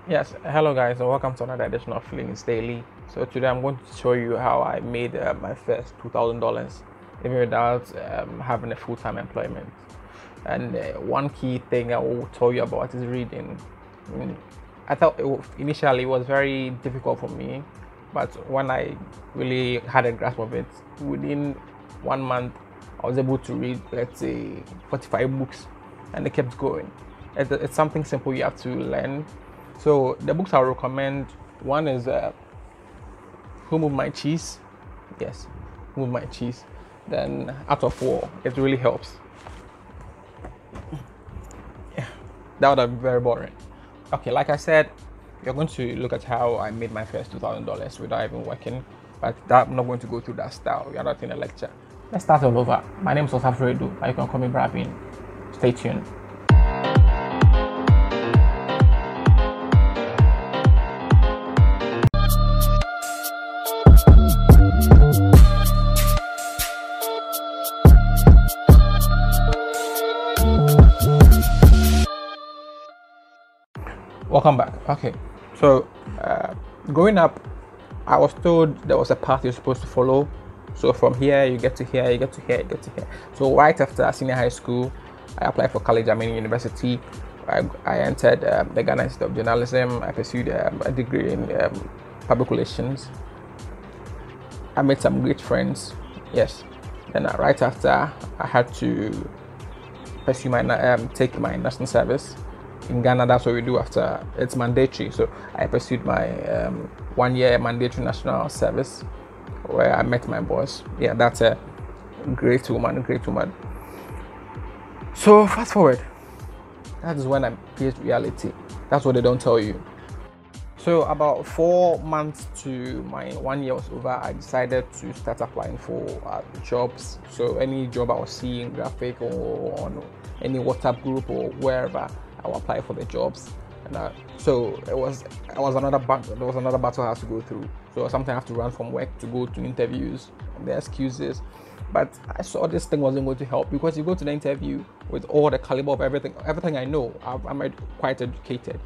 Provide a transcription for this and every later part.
Yes, hello guys, and welcome to another edition of Feelings Daily. So today I'm going to show you how I made my first $2,000 even without having a full-time employment. And one key thing I will tell you about is reading. I thought initially it was very difficult for me, but when I really had a grasp of it, within 1 month I was able to read, let's say, 45 books, and it kept going. It's something simple you have to learn. So the books I recommend, one is Who Moved My Cheese? Yes, Who Moved My Cheese. Then Art of War. It really helps. Yeah, that would have been very boring. Okay, like I said, you're going to look at how I made my first $2,000 without even working. But I'm not going to go through that style. You're not in a lecture. Let's start all over. My name is Osafredu, but you can call me Bravin. Stay tuned. Welcome back. Okay, so growing up, I was told there was a path you're supposed to follow. So from here, you get to here, you get to here, you get to here. So right after senior high school, I applied for college. I'm in university. I entered the Ghana Institute of Journalism. I pursued a degree in public relations. I made some great friends. Yes. Then right after, I had to pursue take my national service. In Ghana, that's what we do after it's mandatory. So I pursued my 1 year mandatory national service, where I met my boss. Yeah, that's a great woman, great woman. So fast forward, that is when I faced reality. That's what they don't tell you. So about 4 months to my 1 year was over, I decided to start applying for jobs. So any job I was seeing, graphic or on any WhatsApp group or wherever, I will apply for the jobs. And so there was another battle I had to go through. So sometimes I have to run from work to go to interviews, and the excuses. But I saw this thing wasn't going to help, because you go to the interview with all the caliber of everything I know. I'm quite educated.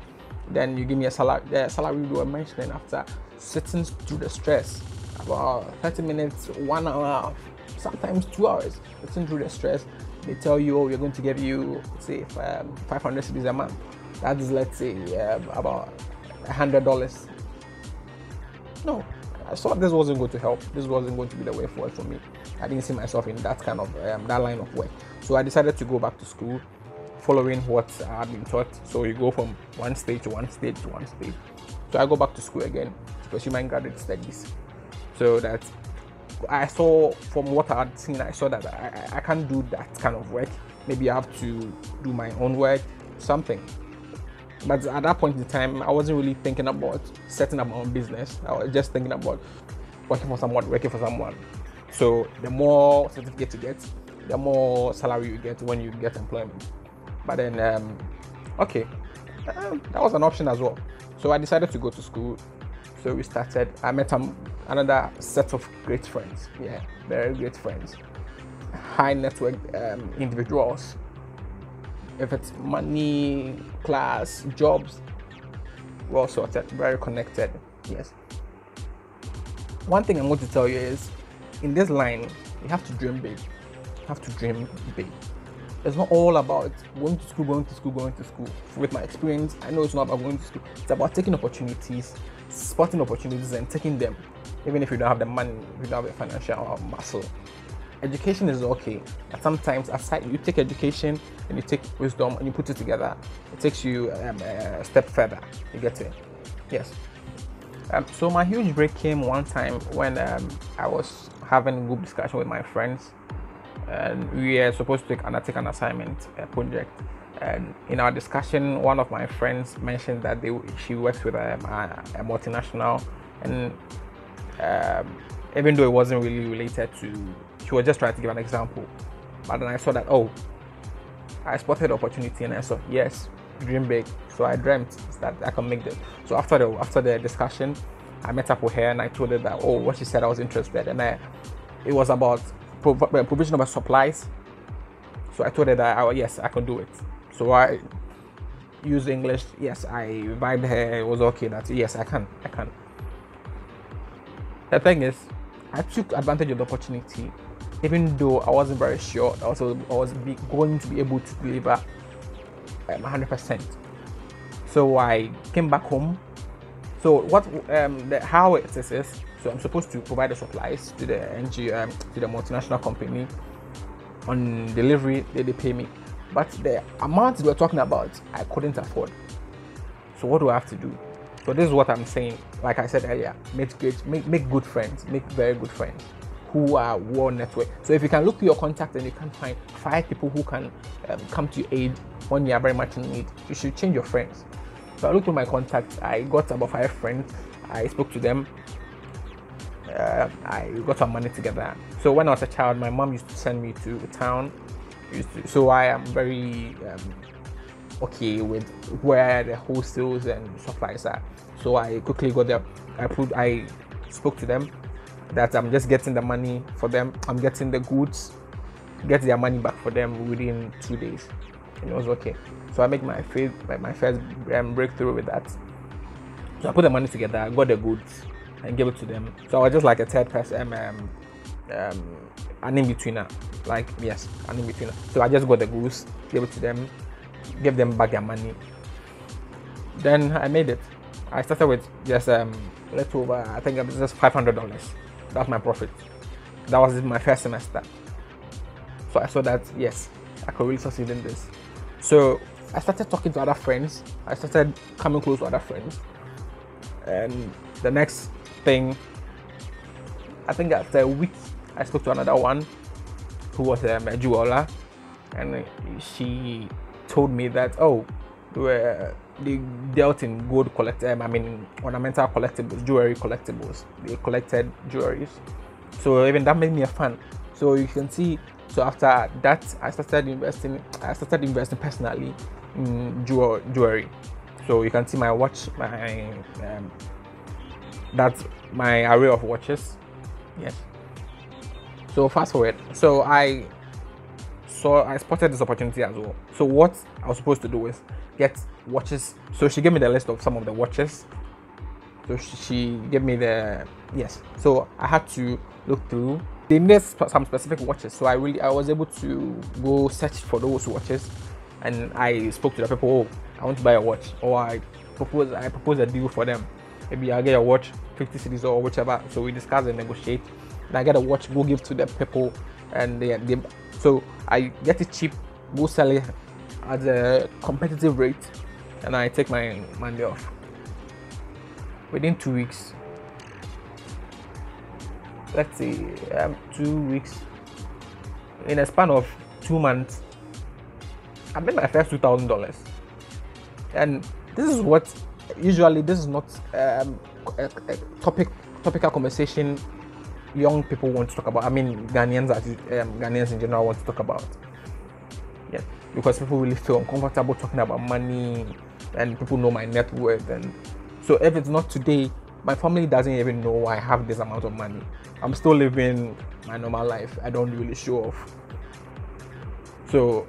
Then you give me a salary. The salary we were mentioning, after sitting through the stress, about 30 minutes, 1 hour, sometimes 2 hours, sitting through the stress. They tell you, oh, we're going to give you, say, 500 cedis a month. That is, let's say, about $100. No, I saw this wasn't going to help. This wasn't going to be the way forward for me. I didn't see myself in that kind of that line of work. So I decided to go back to school, following what I had been taught. So you go from one stage to one stage to one stage. So I go back to school again to pursue my graduate studies. So that I saw, from what I had seen, I saw that I can't do that kind of work. Maybe I have to do my own work, something. But at that point in time, I wasn't really thinking about setting up my own business. I was just thinking about working for someone. So the more certificates you get, the more salary you get when you get employment. But then, that was an option as well. So I decided to go to school. So we started. I met another set of great friends. Yeah, very great friends. High network individuals. If it's money, class, jobs, well sorted, very connected. Yes. One thing I'm going to tell you is, in this line, you have to dream big. You have to dream big. It's not all about going to school. With my experience, I know it's not about going to school. It's about taking opportunities, spotting opportunities, and taking them, even if you don't have the money, if you don't have the financial muscle. Education is okay, but sometimes aside, you take education and you take wisdom and you put it together, it takes you a step further. You get it? Yes. So my huge break came one time when I was having a group discussion with my friends, and we were supposed to take an assignment, a project. And in our discussion, one of my friends mentioned that she works with a multinational, and even though it wasn't really related to, she was just trying to give an example. But then I saw that, I spotted the opportunity, and I saw, yes, dream big. So I dreamt that I can make it. So after the discussion, I met up with her and I told her that, what she said, I was interested, and it was about provision of supplies. So I told her that, yes, I can do it. So use English. Yes, I vibed her. It was okay. That yes, I can. The thing is, I took advantage of the opportunity, even though I wasn't very sure. I was going to be able to deliver 100%. So I came back home. So what how it is so I'm supposed to provide the supplies to the NGO, to the multinational company. On delivery, they pay me, but the amount we're talking about, I couldn't afford. So what do I have to do? So this is what I'm saying. Like I said earlier, make good friends, make very good friends who are well networked. So if you can look through your contact and you can find 5 people who can come to your aid when you are very much in need, you should change your friends. So I looked through my contacts. I got about 5 friends. I spoke to them. I got some money together. So when I was a child, my mom used to send me to town. So I am very okay with where the hostels and supplies are. So I quickly got there. I spoke to them that I'm just getting the money for them. I'm getting the goods, get their money back for them within 2 days. And it was okay. So I make my first breakthrough with that. So I put the money together, I got the goods, and gave it to them. So I was just like a third person, an in-betweener. Like, yes, an in-betweener. So I just got the goods, gave it to them, gave them back their money. Then I made it. I started with just little over, I think it was just $500. That's my profit. That was my first semester. So I saw that, yes, I could really succeed in this. So I started talking to other friends. I started coming close to other friends. And the next thing, I think after a week, I spoke to another one who was a jeweler, and she told me that they dealt in gold ornamental collectibles, jewelry collectibles. They collected jewelries, so even that made me a fan. So you can see. So after that, I started investing personally in jewelry. So you can see my watch, that's my array of watches. Yes. So fast forward. So I spotted this opportunity as well. So what I was supposed to do is get watches. So she gave me the list of some of the watches. So she gave me so I had to look through. They needed some specific watches, so I was able to go search for those watches, and I spoke to the people. I want to buy a watch, or I propose a deal for them. Maybe I'll get a watch, 50 cedis or whichever. So we discuss and negotiate. And I get a watch, go give to the people, and so I get it cheap, go sell it at a competitive rate, and I take my money off. Within 2 weeks, let's say 2 weeks, in a span of 2 months, I made my first $2,000. And this is what usually, this is not a topical conversation young people want to talk about. I mean, Ghanaians in general want to talk about. Yeah, because people really feel uncomfortable talking about money, and people know my net worth. And so if it's not today, my family doesn't even know I have this amount of money. I'm still living my normal life. I don't really show off. So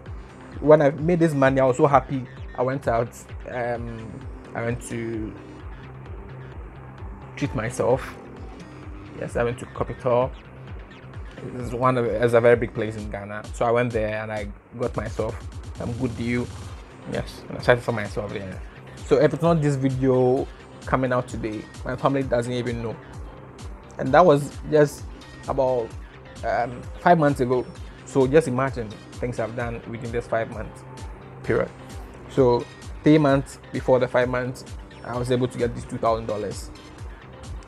when I made this money, I was so happy. I went out. I went to treat myself. Yes, I went to Capital. It's a very big place in Ghana. So I went there and I got myself some good deal. Yes, and I started for myself there. So if it's not this video coming out today, my family doesn't even know. And that was just about 5 months ago. So just imagine things I've done within this 5 months period. So 3 months before the 5 months, I was able to get this $2,000.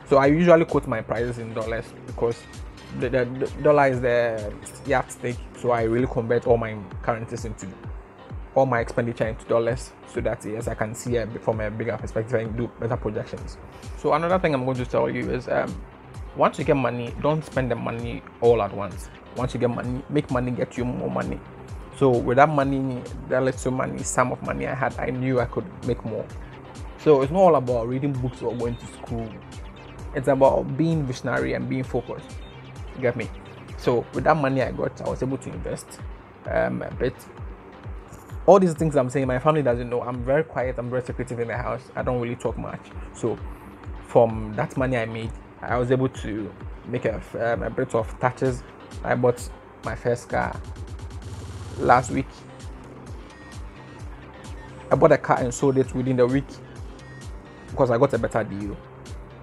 So I usually quote my prices in dollars because the dollar is the yardstick. So I really convert all my currencies into all my expenditure into dollars, so that yes, I can see from a bigger perspective and do better projections. So another thing I'm going to tell you is once you get money, don't spend the money all at once. Once you get money, make money get you more money. So with that money, that little money, sum of money I had, I knew I could make more. So it's not all about reading books or going to school. It's about being visionary and being focused. You get me? So with that money I got, I was able to invest a bit. all these things I'm saying, my family doesn't know. I'm very quiet. I'm very secretive in the house. I don't really talk much. So from that money I made, I was able to make a bit of touches. I bought my first car last week. I bought a car and sold it within the week because I got a better deal,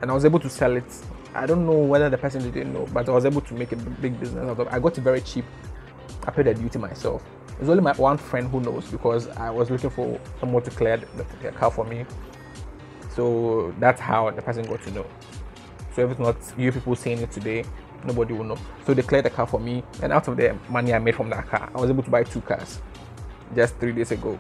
and I was able to sell it. I don't know whether the person didn't know, but I was able to make a big business out of it. I got it very cheap. I paid the duty myself. It's only my one friend who knows because I was looking for someone to clear the car for me. So that's how the person got to know. So if it's not you people saying it today, nobody will know. So they cleared the car for me, and out of the money I made from that car, I was able to buy 2 cars just 3 days ago.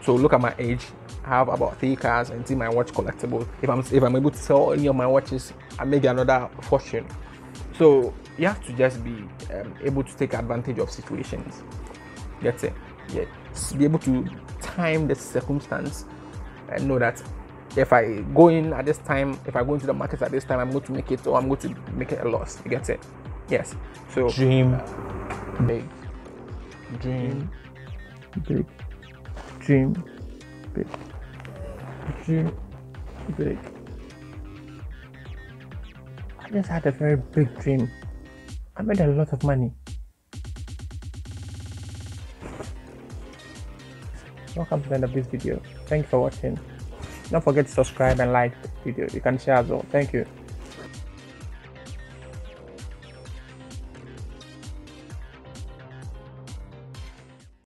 So look at my age. I have about 3 cars and see my watch collectible. If I'm able to sell any of my watches, I make another fortune. So you have to just be able to take advantage of situations. That's it. Yeah. Be able to time the circumstance and know that if I go in at this time, if I go into the market at this time, I'm going to make it, or I'm going to make it a loss. You get it? Yes. So Dream big. Dream big. Dream big. Dream big. I just had a very big dream. I made a lot of money. Welcome to the end of this video. Thank you for watching. Don't forget to subscribe and like the video. You can share as well. Thank you.